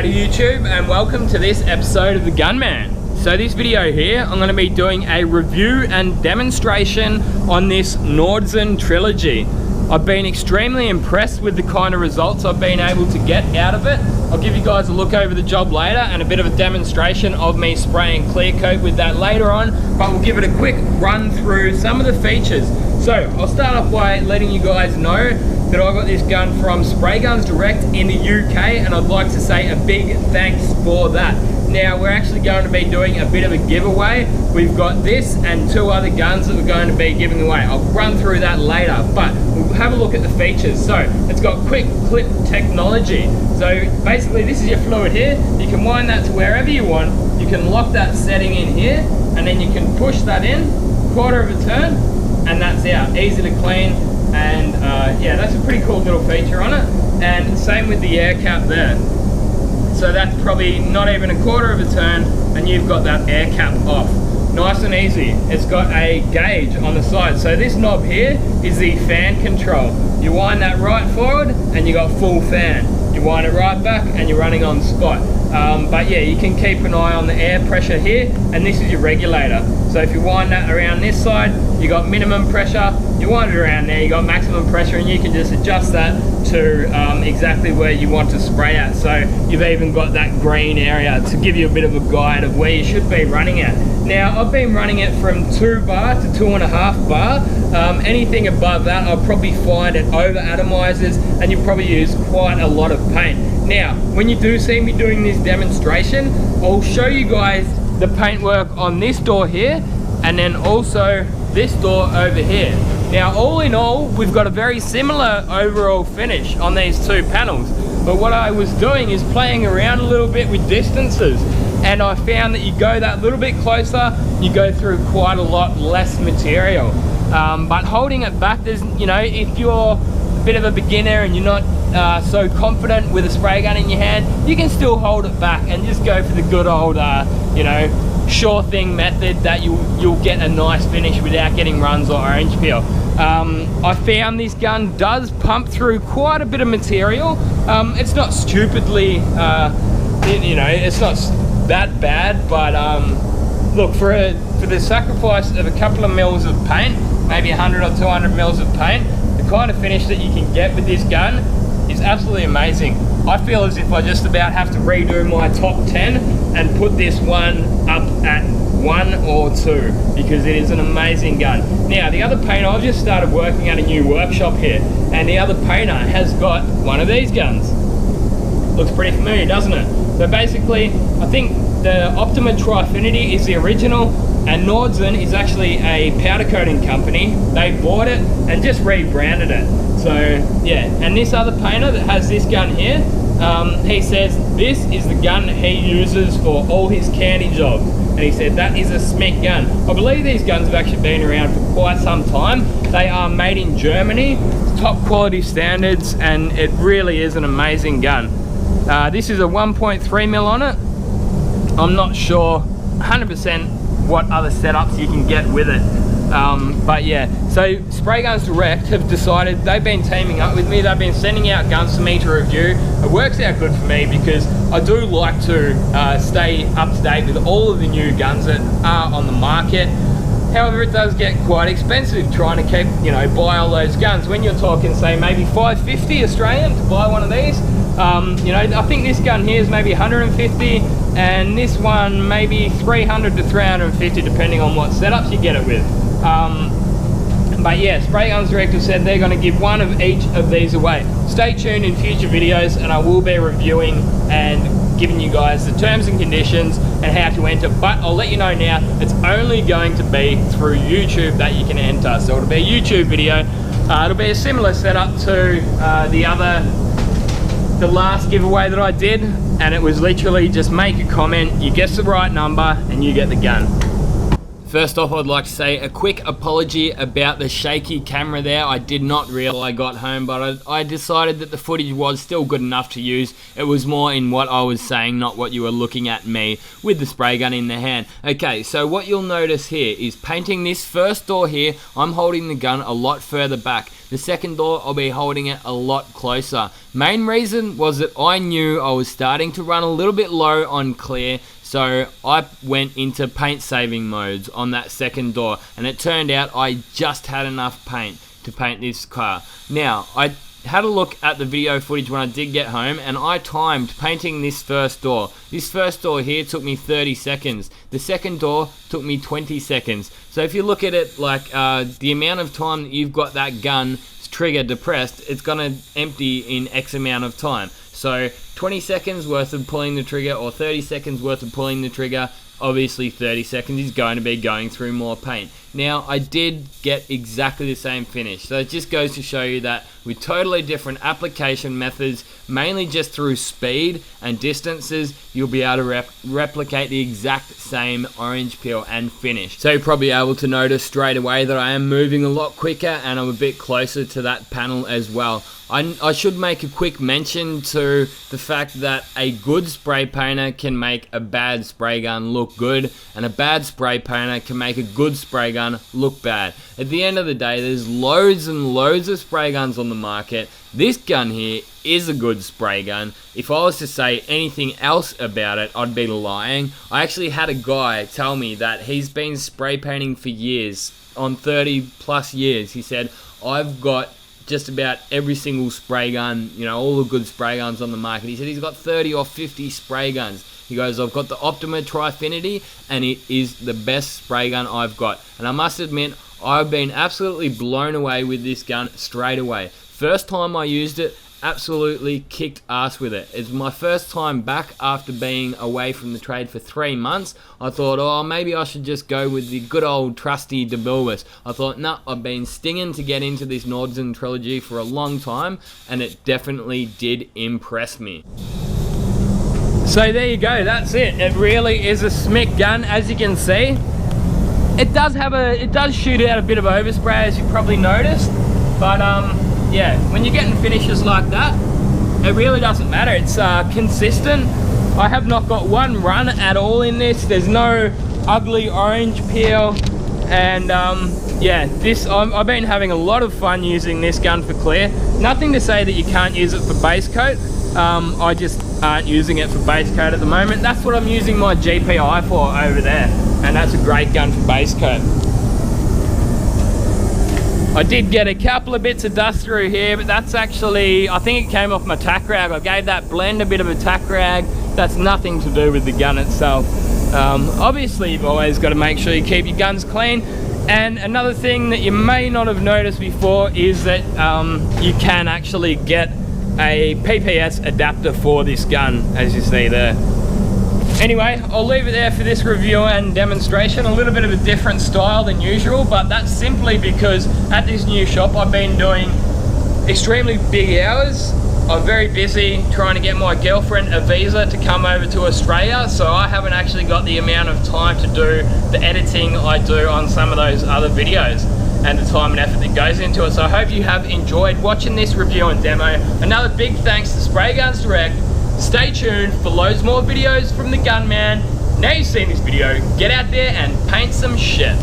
Howdy YouTube, and welcome to this episode of the Gunman. So this video here, I'm going to be doing a review and demonstration on this Nordson Trilogy. I've been extremely impressed with the kind of results I've been able to get out of it. I'll give you guys a look over the job later and a bit of a demonstration of me spraying clear coat with that later on, but we'll give it a quick run through some of the features. So I'll start off by letting you guys know that I got this gun from Spray Guns Direct in the UK, and I'd like to say a big thanks for that. Now we're actually going to be doing a bit of a giveaway. We've got this and two other guns that we're going to be giving away. I'll run through that later, but we'll have a look at the features. So it's got quick clip technology. So basically this is your fluid here. You can wind that to wherever you want. You can lock that setting in here, and then you can push that in, quarter of a turn, and that's out. Easy to clean, and yeah, that's a pretty cool little feature on it. And same with the air cap there. So that's probably not even a quarter of a turn, and you've got that air cap off. Nice and easy. It's got a gauge on the side. So this knob here is the fan control. You wind that right forward and you got full fan. You wind it right back and you're running on spot. But yeah, you can keep an eye on the air pressure here, and this is your regulator. So if you wind that around this side, you got minimum pressure. You wind it around there, you got maximum pressure, and you can just adjust that to exactly where you want to spray at. So you've even got that green area to give you a bit of a guide of where you should be running at. Now I've been running it from 2 bar to 2.5 bar. Anything above that I'll probably find it over atomizes, and you probably use quite a lot of paint. Now when you do see me doing this demonstration, I'll show you guys the paintwork on this door here, and then also this door over here. Now all in all, we've got a very similar overall finish on these two panels, but what I was doing is playing around a little bit with distances, and I found that you go that little bit closer, you go through quite a lot less material. But holding it back, there's, you know, if you're a bit of a beginner and you're not so confident with a spray gun in your hand, you can still hold it back and just go for the good old, you know, sure thing method that you'll get a nice finish without getting runs or orange peel. I found this gun does pump through quite a bit of material. It's not stupidly, you know, it's not that bad, but look, for the sacrifice of a couple of mils of paint, maybe 100 or 200 mils of paint, the kind of finish that you can get with this gun is absolutely amazing. I feel as if I just about have to redo my top 10 and put this one up at 1 or 2, because it is an amazing gun. Now the other painter, I've just started working at a new workshop here, and the other painter has got one of these guns. Looks pretty familiar, doesn't it? So basically, I think the Optima Trifinity is the original, and Nordson is actually a powder coating company. They bought it and just rebranded it. So yeah, and this other painter that has this gun here, he says this is the gun that he uses for all his candy jobs, and he said that is a SMIC gun. I believe these guns have actually been around for quite some time. They are made in Germany, top quality standards, and it really is an amazing gun. This is a 1.3 mil on it. I'm not sure 100% what other setups you can get with it, but yeah. So Spray Guns Direct have decided, they've been teaming up with me. They've been sending out guns for me to review. It works out good for me because I do like to stay up to date with all of the new guns that are on the market. However, it does get quite expensive trying to keep, you know, buy all those guns. When you're talking, say, maybe 550 Australian to buy one of these, you know, I think this gun here is maybe 150, and this one maybe 300 to 350, depending on what setups you get it with. But yeah, Spray Guns Direct have said they're going to give one of each of these away. Stay tuned in future videos, and I will be reviewing and giving you guys the terms and conditions and how to enter. But I'll let you know now, it's only going to be through YouTube that you can enter. So it'll be a YouTube video. It'll be a similar setup to the last giveaway that I did, and it was literally just make a comment, you guess the right number, and you get the gun. First off, I'd like to say a quick apology about the shaky camera there. I did not realize I got home, but I decided that the footage was still good enough to use. It was more in what I was saying, not what you were looking at me with the spray gun in the hand. Okay, so what you'll notice here is painting this first door here, I'm holding the gun a lot further back. The second door, I'll be holding it a lot closer. Main reason was that I knew I was starting to run a little bit low on clear, so I went into paint saving modes on that second door, and it turned out I just had enough paint to paint this car. Now, I had a look at the video footage when I did get home, and I timed painting this first door. This first door here took me 30 seconds. The second door took me 20 seconds. So if you look at it like the amount of time that you've got that gun trigger depressed, it's gonna empty in X amount of time. So 20 seconds worth of pulling the trigger or 30 seconds worth of pulling the trigger, obviously 30 seconds is going to be going through more paint. Now, I did get exactly the same finish, so it just goes to show you that with totally different application methods, mainly just through speed and distances, you'll be able to replicate the exact same orange peel and finish. So you're probably able to notice straight away that I am moving a lot quicker and I'm a bit closer to that panel as well. I should make a quick mention to the fact that a good spray painter can make a bad spray gun look good, and a bad spray painter can make a good spray gun look bad. At the end of the day, there's loads and loads of spray guns on the market. This gun here is a good spray gun. If I was to say anything else about it, I'd be lying. I actually had a guy tell me that he's been spray painting for years, on 30 plus years. He said, I've got just about every single spray gun, you know, all the good spray guns on the market. He said he's got 30 or 50 spray guns. He goes, I've got the Optima Trifinity, and it is the best spray gun I've got. And I must admit, I've been absolutely blown away with this gun straight away. First time I used it, absolutely kicked ass with it. It's my first time back after being away from the trade for 3 months. I thought, oh, maybe I should just go with the good old trusty DeBilwis. I thought, no, I've been stinging to get into this Nordson Trilogy for a long time, and it definitely did impress me. So there you go, that's it. It really is a smick gun, as you can see. It does shoot out a bit of overspray, as you probably noticed, but yeah, when you're getting finishes like that, it really doesn't matter. It's consistent. I have not got one run at all in this. There's no ugly orange peel, and yeah, I've been having a lot of fun using this gun for clear. Nothing to say that you can't use it for base coat. I just aren't using it for base coat at the moment. That's what I'm using my GPI for over there, and that's a great gun for base coat. I did get a couple of bits of dust through here, but that's actually, I think it came off my tack rag. I gave that blend a bit of a tack rag. That's nothing to do with the gun itself. Obviously, you've always got to make sure you keep your guns clean. And another thing that you may not have noticed before is that you can actually get a PPS adapter for this gun, as you see there. Anyway, I'll leave it there for this review and demonstration. A little bit of a different style than usual, but that's simply because at this new shop I've been doing extremely big hours. I'm very busy trying to get my girlfriend a visa to come over to Australia, so I haven't actually got the amount of time to do the editing I do on some of those other videos and the time and effort that goes into it. So I hope you have enjoyed watching this review and demo. Another big thanks to Spray Guns Direct. Stay tuned for loads more videos from the Gunman. Now you've seen this video, get out there and paint some shit.